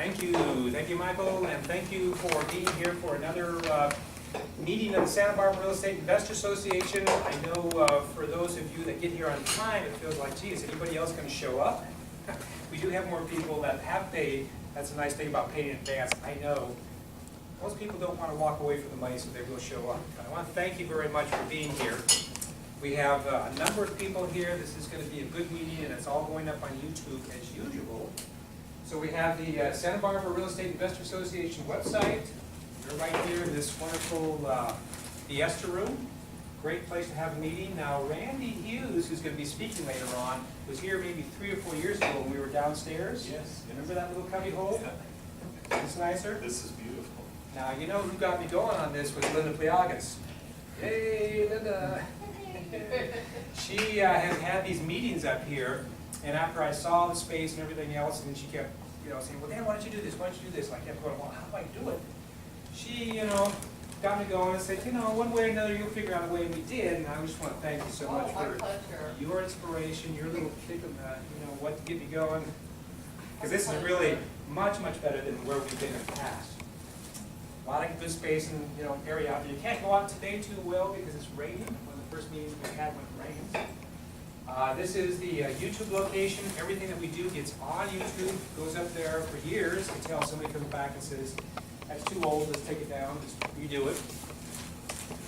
Thank you, Michael, and thank you for being here for another meeting of the Santa Barbara Real Estate Investor Association. I know for those of you that get here on time, it feels like, gee, is anybody else going to show up? We do have more people that have paid. That's a nice thing about paying in advance. I know most people don't want to walk away from the money, so they will show up. But I want to thank you very much for being here. We have a number of people here. This is going to be a good meeting, and it's all going up on YouTube as usual. So we have the Santa Barbara Real Estate Investor Association website. You're right here in this wonderful Fiesta room. Great place to have a meeting. Now, Randy Hughes, who's going to be speaking later on, was here maybe 3 or 4 years ago when we were downstairs. Yes. Remember that little cubby hole? Yeah. It's nicer. This is beautiful. Now, you know who got me going on this was Linda Pliagas. Hey, Linda. She has had these meetings up here, and after I saw the space and everything else, and then she kept, saying, well, Dan, why don't you do this? Why don't you do this? And I kept going, well, how do I do it? She, got me going and said, one way or another, you'll figure out a way, and we did. And I just want to thank you so much for your inspiration, your little kick of what to get me going. Because this is really much, much better than where we've been in the past. A lot of good space and area out there. You can't go out today too well because it's raining. One of the first meetings we had when it rains. This is the YouTube location. Everything that we do gets on YouTube, goes up there for years until somebody comes back and says, that's too old, let's take it down, just redo it.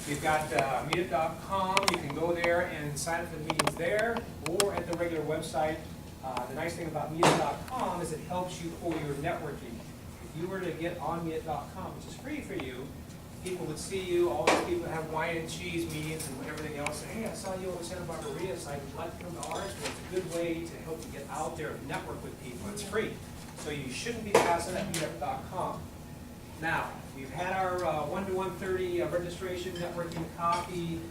We've got meetup.com. You can go there and sign up for the meetings there or at the regular website. The nice thing about meetup.com is it helps you for your networking. If you were to get on meetup.com, which is free for you, people would see you, all these people that have wine and cheese meetings and everything else, say, hey, I saw you on the Santa Barbara REIA site, would you like to come to ours? Well, it's a good way to help you get out there and network with people. It's free. So you shouldn't be passing at meetup.com. Now, we've had our 1 to 1:30 registration, networking, coffee.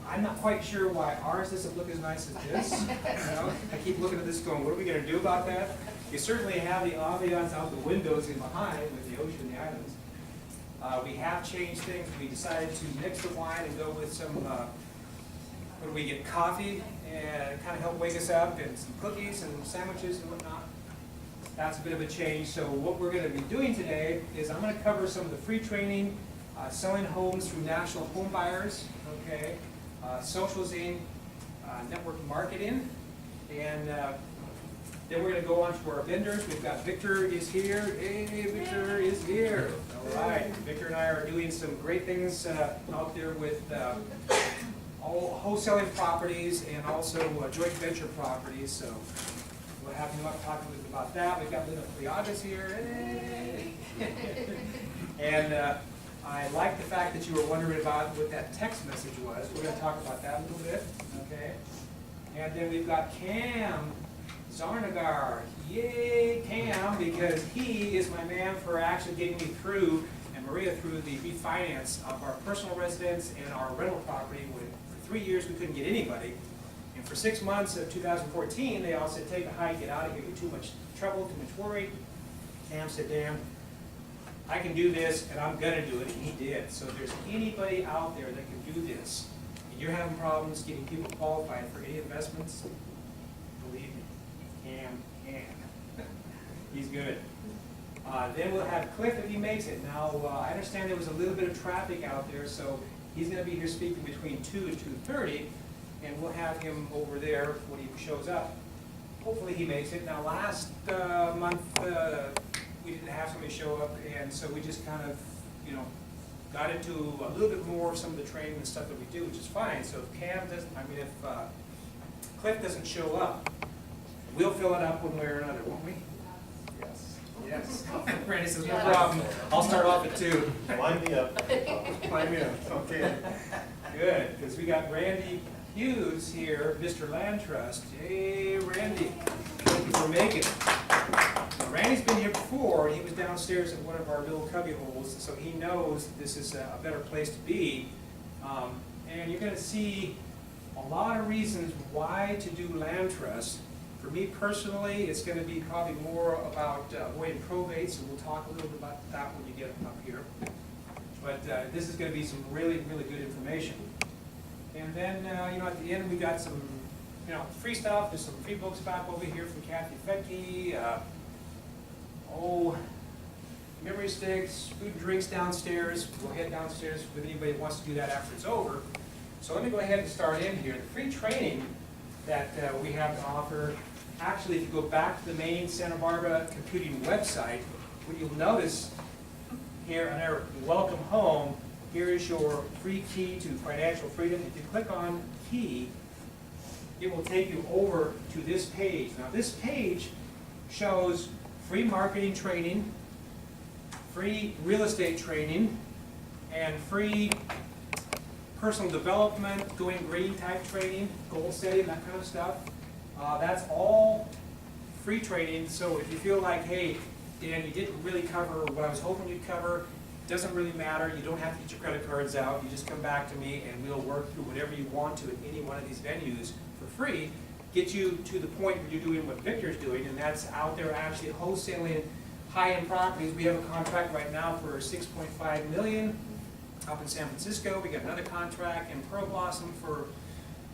I'm not quite sure why ours doesn't look as nice as this. I keep looking at this going, what are we going to do about that? You certainly have the ambiance out the windows and behind with the ocean and the islands. We have changed things. We decided to mix the wine and go with some, what do we get, coffee, and kind of help wake us up, and some cookies and sandwiches and whatnot. That's a bit of a change. So what we're going to be doing today is I'm going to cover some of the free training, selling homes through national home buyers, okay, socializing, network marketing, and then we're going to go on to our vendors. We've got Victor is here. Hey, Victor is here. All right. Victor and I are doing some great things out there with all wholesaling properties and also joint venture properties. So we'll have him up talking with about that. We've got Linda Pliagas here. Hey. And I like the fact that you were wondering about what that text message was. We're going to talk about that a little bit. Okay. And then we've got Cam Zarnagar. Yay, Cam, because he is my man for actually getting me through, and Maria through the refinance of our personal residence and our rental property. For 3 years we couldn't get anybody. And for 6 months of 2014, they all said, take a hike, get out of here, you're too much trouble, too much worry. Cam said, Dan, I can do this, and I'm going to do it, and he did. So if there's anybody out there that can do this, and you're having problems getting people qualified for any investments, believe me, Cam can. He's good. Then we'll have Cliff if he makes it. Now, I understand there was a little bit of traffic out there, so he's going to be here speaking between 2 and 2:30, and we'll have him over there when he shows up. Hopefully he makes it. Now, last month, we didn't have somebody show up, and so we just kind of, got into a little bit more of some of the training and stuff that we do, which is fine. So if Cam doesn't, if Cliff doesn't show up, we'll fill it up one way or another, won't we? Yes. Yes. Randy says, no problem. I'll start off at 2. Line me up. Line me up. Okay. Good, because we got Randy Hughes here, Mr. Land Trust. Hey, Randy. Thank you for making it. Now, Randy's been here before. He was downstairs in one of our little cubby holes, so he knows that this is a better place to be. And you're going to see a lot of reasons why to do land trust. For me personally, it's going to be probably more about avoiding probates, and we'll talk a little bit about that when you get up here. But this is going to be some really, really good information. And then, at the end we got some, free stuff. There's some free books back over here from Kathy Fetke. memory sticks, food and drinks downstairs. We'll head downstairs if anybody wants to do that after it's over. So let me go ahead and start in here. The free training that we have to offer, actually, if you go back to the main Santa Barbara computing website, what you'll notice here on our welcome home, here is your free key to financial freedom. If you click on key, it will take you over to this page. Now this page shows free marketing training, free real estate training, and free personal development, going green type training, goal setting, that kind of stuff. That's all free training. So if you feel like, hey, Dan, you didn't really cover what I was hoping you'd cover, doesn't really matter. You don't have to get your credit cards out. You just come back to me and we'll work through whatever you want to at any one of these venues for free. Get you to the point where you're doing what Victor's doing, and that's out there actually wholesaling high-end properties. We have a contract right now for $6.5 million up in San Francisco. We got another contract in Pearl Blossom for,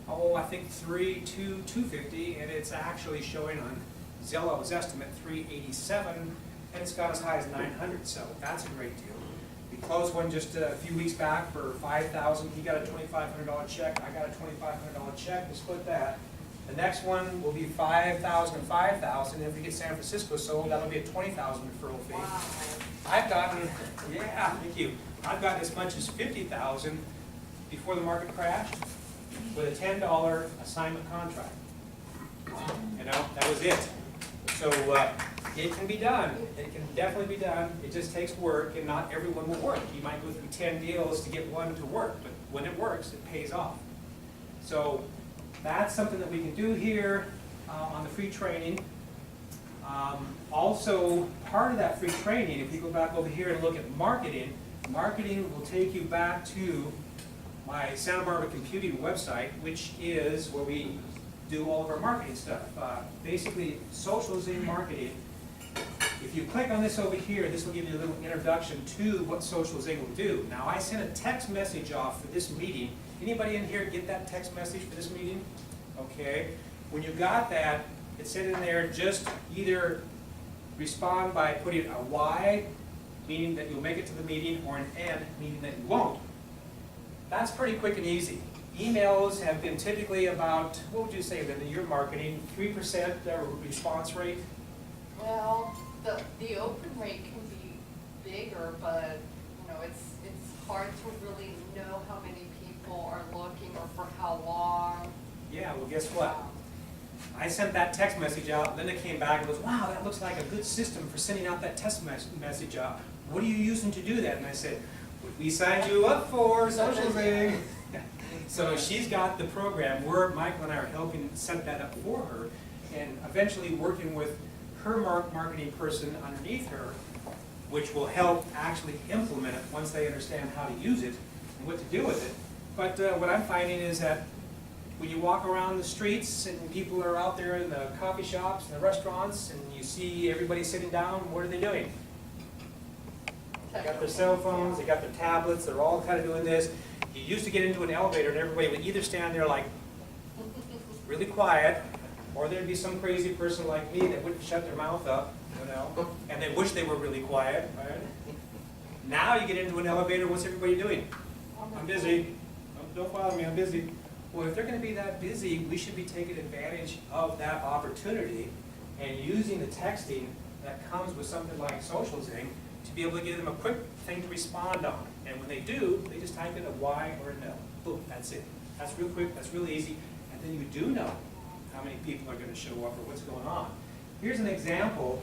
I think $250, and it's actually showing on Zillow's estimate $387, and it's got as high as $900. So that's a great deal. We closed one just a few weeks back for $5,000. He got a $2,500 check. I got a $2,500 check. We split that. The next one will be $5,000 and $5,000. If we get San Francisco sold, that'll be a $20,000 referral fee. Wow. I've gotten, yeah, thank you. I've gotten as much as $50,000 before the market crashed with a $10 assignment contract. You know, that was it. So it can be done. It can definitely be done. It just takes work, and not everyone will work. You might go through 10 deals to get one to work, but when it works, it pays off. So that's something that we can do here on the free training. Also, part of that free training, if you go back over here and look at marketing, marketing will take you back to my Santa Barbara Computing website, which is where we do all of our marketing stuff. Basically, socializing marketing. If you click on this over here, this will give you a little introduction to what socializing will do. Now, I sent a text message off for this meeting. Anybody in here get that text message for this meeting? Okay. When you got that, it said in there, just either respond by putting a Y, meaning that you'll make it to the meeting, or an N, meaning that you won't. That's pretty quick and easy. Emails have been typically about, what would you say, Linda, your marketing, 3% response rate? Well, the open rate can be bigger, but it's hard to really know how many people are looking or for how long. Yeah, well, guess what? I sent that text message out. Linda came back and goes, wow, that looks like a good system for sending out that text message out. What are you using to do that? And I said, what we signed you up for, socializing. So she's got the program. Michael and I are helping set that up for her, and eventually working with her marketing person underneath her, which will help actually implement it once they understand how to use it and what to do with it. But what I'm finding is that when you walk around the streets and people are out there in the coffee shops and the restaurants and you see everybody sitting down, what are they doing? They got their cell phones, they got their tablets, they're all kind of doing this. You used to get into an elevator and everybody would either stand there like really quiet, or there'd be some crazy person like me that wouldn't shut their mouth up, and they wish they were really quiet. Right? Now you get into an elevator, what's everybody doing? I'm busy. Don't bother me, I'm busy. Well, if they're going to be that busy, we should be taking advantage of that opportunity and using the texting that comes with something like socializing to be able to give them a quick thing to respond on. And when they do, they just type in a Y or a no. Boom, that's it. That's real quick, that's real easy. And then you do know how many people are going to show up or what's going on. Here's an example,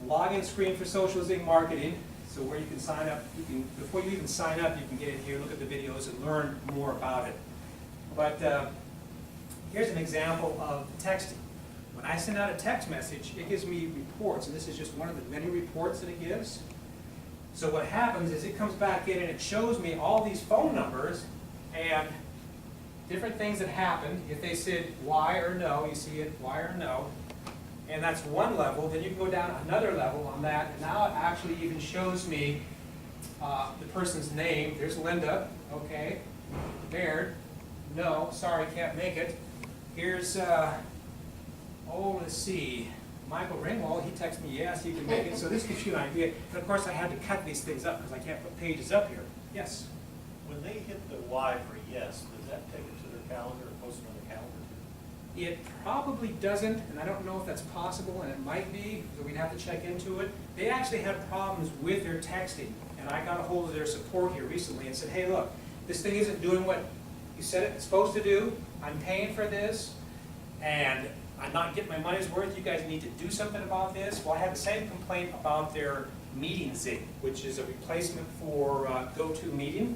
login screen for socializing marketing. So where you can sign up, before you even sign up, you can get in here, look at the videos, and learn more about it. But here's an example of texting. When I send out a text message, it gives me reports, and this is just one of the many reports that it gives. So what happens is it comes back in and it shows me all these phone numbers and different things that happened. If they said Y or no, you see it, Y or no. And that's one level. Then you can go down another level on that, and now it actually even shows me the person's name. There's Linda, okay. Baird, no, sorry, can't make it. Here's, let's see, Michael Ringwald, he texted me, yes, he can make it, so this gives you an idea. And of course, I had to cut these things up, because I can't put pages up here. Yes? When they hit the Y for yes, does that take it to their calendar or post it on their calendar? It probably doesn't, and I don't know if that's possible, and it might be, so we'd have to check into it. They actually had problems with their texting, and I got a hold of their support here recently and said, hey, look, this thing isn't doing what you said it's supposed to do. I'm paying for this, and I'm not getting my money's worth. You guys need to do something about this. Well, I had the same complaint about their MeetingZing, which is a replacement for GoToMeeting.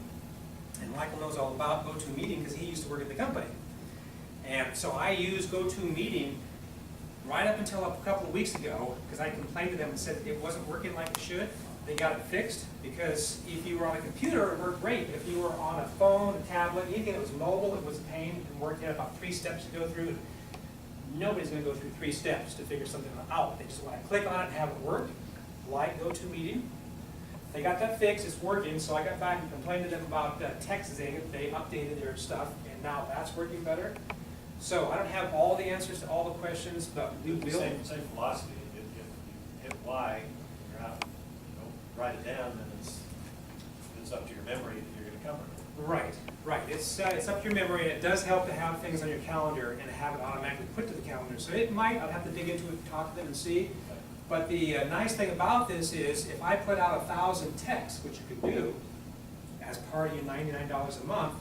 And Michael knows all about GoToMeeting because he used to work at the company. And so I used GoToMeeting right up until a couple of weeks ago, because I complained to them and said it wasn't working like it should. They got it fixed, because if you were on a computer, it worked great. If you were on a phone, a tablet, anything that was mobile, it was a pain. It didn't work. You had about 3 steps to go through. Nobody's going to go through 3 steps to figure something out. They just want to click on it and have it work, like GoToMeeting. They got that fixed. It's working. So I got back and complained to them about TextZing. They updated their stuff, and now that's working better. So I don't have all the answers to all the questions, but we will. Same philosophy. If you hit Y, you're out, write it down, then it's up to your memory that you're going to cover it. Right, right. It's up to your memory, and it does help to have things on your calendar and have it automatically put to the calendar. So it might, I'll have to dig into it, talk to them and see. But the nice thing about this is if I put out 1,000 texts, which you could do as part of your $99 a month,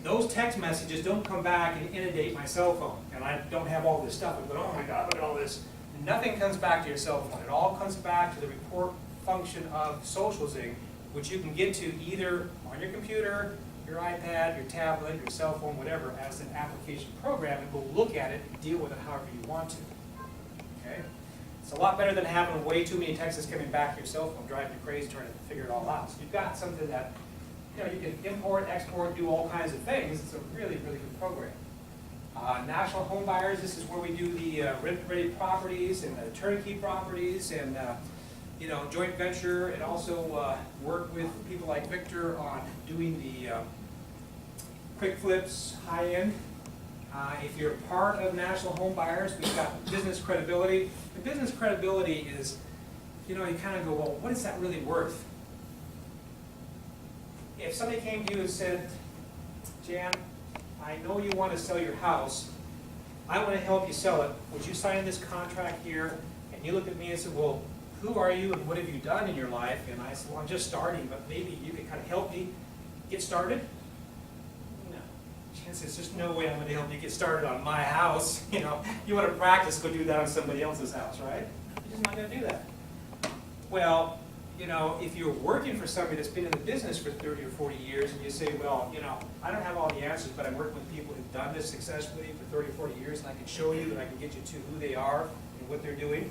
those text messages don't come back and inundate my cell phone. And I don't have all this stuff. I'm going, oh my God, look at all this. Nothing comes back to your cell phone. It all comes back to the report function of SocialZing, which you can get to either on your computer, your iPad, your tablet, your cell phone, whatever, as an application program, and go look at it and deal with it however you want to. Okay? It's a lot better than having way too many texts coming back to your cell phone, driving you crazy trying to figure it all out. So you've got something that you can import, export, do all kinds of things. It's a really, really good program. National home buyers, this is where we do the rent-ready properties and the turnkey properties and joint venture, and also work with people like Victor on doing the quick flips, high-end. If you're part of National Home Buyers, we've got business credibility. The business credibility is, you kind of go, well, what is that really worth? If somebody came to you and said, Jan, I know you want to sell your house. I want to help you sell it. Would you sign this contract here? And you look at me and said, well, who are you and what have you done in your life? And I said, well, I'm just starting, but maybe you could kind of help me get started. No. Chance, there's just no way I'm going to help you get started on my house. You want to practice, go do that on somebody else's house, right? You're just not going to do that. Well, if you're working for somebody that's been in the business for 30 or 40 years and you say, well, I don't have all the answers, but I'm working with people who've done this successfully for 30 or 40 years, and I can show you and I can get you to who they are and what they're doing,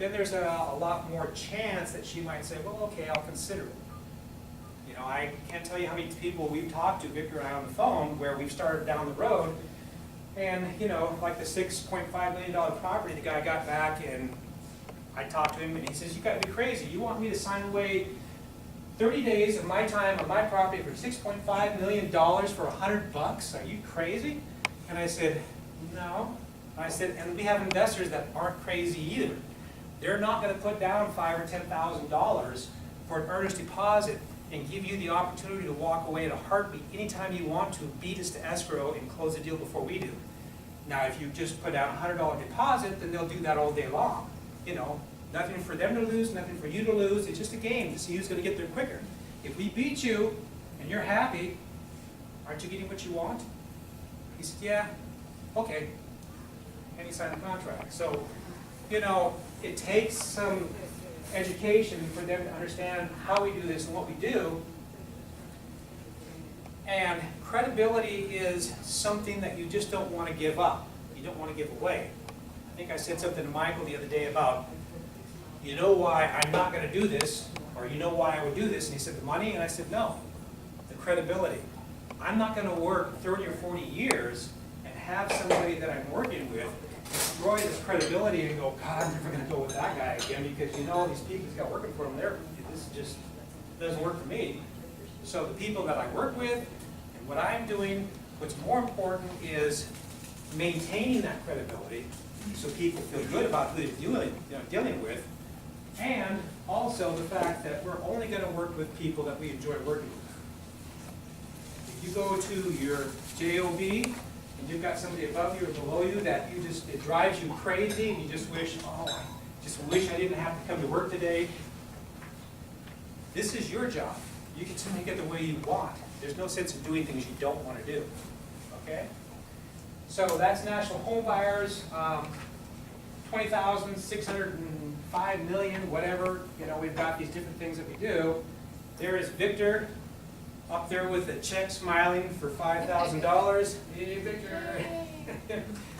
then there's a lot more chance that she might say, well, okay, I'll consider it. I can't tell you how many people we've talked to, Victor and I, on the phone, where we've started down the road, and, like the $6.5 million property, the guy got back, and I talked to him, and he says, you got to be crazy. You want me to sign away 30 days of my time on my property for $6.5 million for $100? Are you crazy? And I said, no. I said, and we have investors that aren't crazy either. They're not going to put down $5,000 or $10,000 for an earnest deposit and give you the opportunity to walk away in a heartbeat anytime you want to, beat us to escrow and close the deal before we do. Now, if you just put down a $100 deposit, then they'll do that all day long. Nothing for them to lose, nothing for you to lose. It's just a game to see who's going to get there quicker. If we beat you and you're happy, aren't you getting what you want? He said, yeah, okay. And he signed the contract. So, it takes some education for them to understand how we do this and what we do. And credibility is something that you just don't want to give up. You don't want to give away. I think I said something to Michael the other day about, you know why I'm not going to do this, or you know why I would do this? And he said, the money? And I said, no, the credibility. I'm not going to work 30 or 40 years and have somebody that I'm working with destroy this credibility and go, God, I'm never going to go with that guy again, because these people he's got working for him, this just doesn't work for me. So the people that I work with and what I'm doing, what's more important is maintaining that credibility, so people feel good about who they're dealing with. And also the fact that we're only gonna work with people that we enjoy working with. If you go to your JOB and you've got somebody above you or below you that it drives you crazy and you just wish, oh, I just wish I didn't have to come to work today. This is your job. You get to make it the way you want. There's no sense in doing things you don't want to do, okay? So that's national home buyers, 20,000, 605 million, whatever. You know, we've got these different things that we do. There is Victor up there with the check smiling for $5,000. Hey, Victor.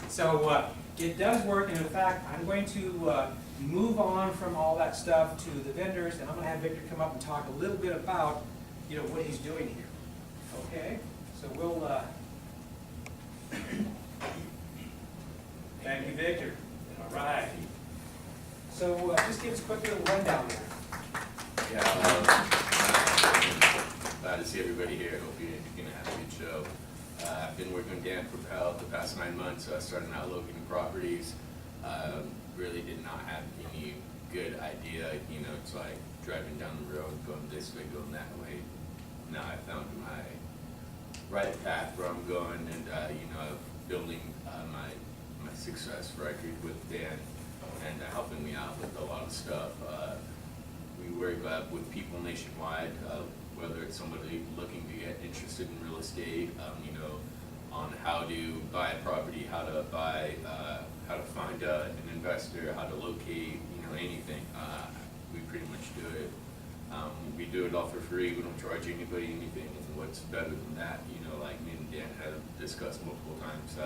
So it does work, and in fact, I'm going to move on from all that stuff to the vendors, and I'm going to have Victor come up and talk a little bit about, you know, what he's doing here. Okay? So we'll. Thank you, Victor. All right. So just give us a quick little rundown there. Yeah, glad to see everybody here. Hope you're going to have a good show. I've been working with Dan Propel the past 9 months, starting out looking at properties. Really did not have any good idea. You know, it's like driving down the road, going this way, going that way. Now I found my right path where I'm going, and you know, building my success record with Dan, and helping me out with a lot of stuff. We work with people nationwide, whether it's somebody looking to get interested in real estate, you know, on how to buy a property, how to find an investor, how to locate, you know, anything. We pretty much do it. We do it all for free. We don't charge anybody anything. And what's better than that? You know, like me and Dan have discussed multiple times.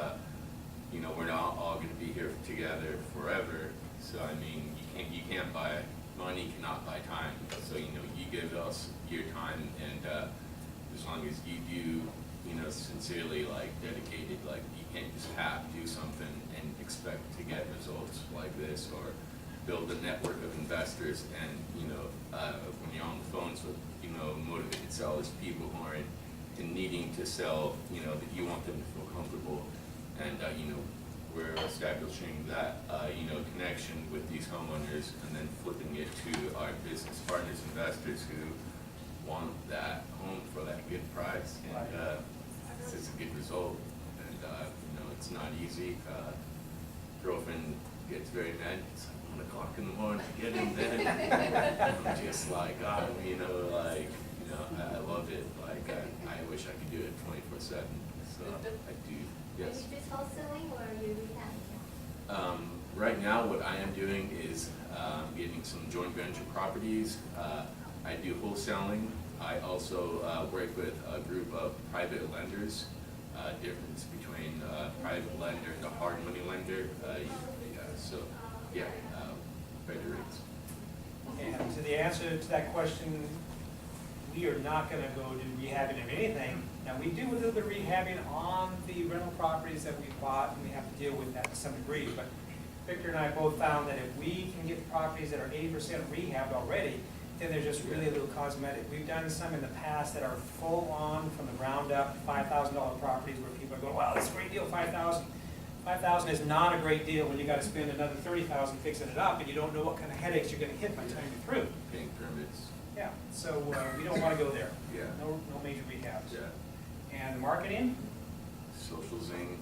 You know, we're not all going to be here together forever. So I mean, you can't buy money, cannot buy time. So you know, you give us your time, and as long as you do, you know, sincerely, like dedicated, like you can't just do something and expect to get results like this, or build a network of investors. And you know, when you're on the phones with, you know, motivated sellers, people who are in needing to sell, you know, that you want them to feel comfortable. And you know, we're establishing that you know, connection with these homeowners, and then flipping it to our business partners, investors who want that home for that good price, and it's a good result. And you know, it's not easy. Girlfriend gets very mad. It's like 1 o'clock in the morning to get in bed. I'm just like, you know, like, you know, I love it. Like, I wish I could do it 24/7. So I do. Yes. Are you just wholesaling, or are you rehabbing? Right now, what I am doing is getting some joint venture properties. I do wholesaling. I also work with a group of private lenders. Difference between private lender and a hard money lender. So, yeah, better rates. And to the answer to that question, we are not going to go do rehabbing of anything. Now, we do a little bit of rehabbing on the rental properties that we bought, and we have to deal with that to some degree. But Victor and I both found that if we can get properties that are 80% rehabbed already, then they're just really a little cosmetic. We've done some in the past that are full on from the ground up, $5,000 properties where people are going, wow, that's a great deal, $5,000. $5,000 is not a great deal when you got to spend another $30,000 fixing it up, and you don't know what kind of headaches you're going to hit by the time you're through. Paying permits. Yeah, so we don't want to go there. Yeah. No major rehabs. Yeah. And the marketing? Social Zing.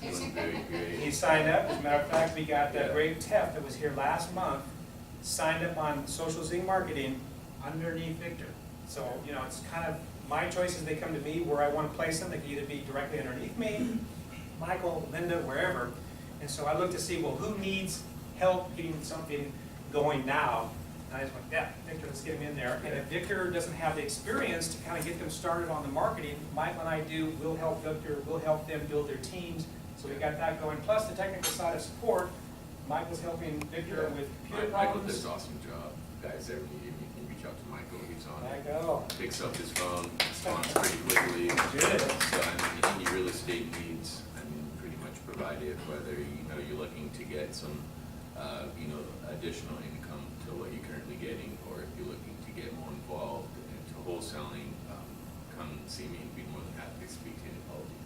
It's going very great. He signed up. As a matter of fact, we got Yeah. Greg Teff that was here last month, signed up on Social Zing marketing underneath Victor. So, you know, it's kind of my choices. They come to me where I want to place them. They can either be directly underneath me, Michael, Linda, wherever. And so I look to see, well, who needs help getting something going now? And I just went, yeah, Victor, let's get him in there. And if Victor doesn't have the experience to kind of get them started on the marketing, Michael and I do. We'll help Victor. We'll help them build their teams. So we got that going. Plus the technical side of support. Michael's helping Victor with computer Michael problems. does an awesome job. Guys ever need him, you can reach out to Michael. He's on There it. you go. Picks up his phone, responds pretty quickly. Good. So I mean, any real estate needs, I mean, pretty much provide it, whether, you know, you're looking to get some, you know, additional income to what you're currently getting, or if you're looking to get more involved into wholesaling, come see me and be more than happy to speak to any of you.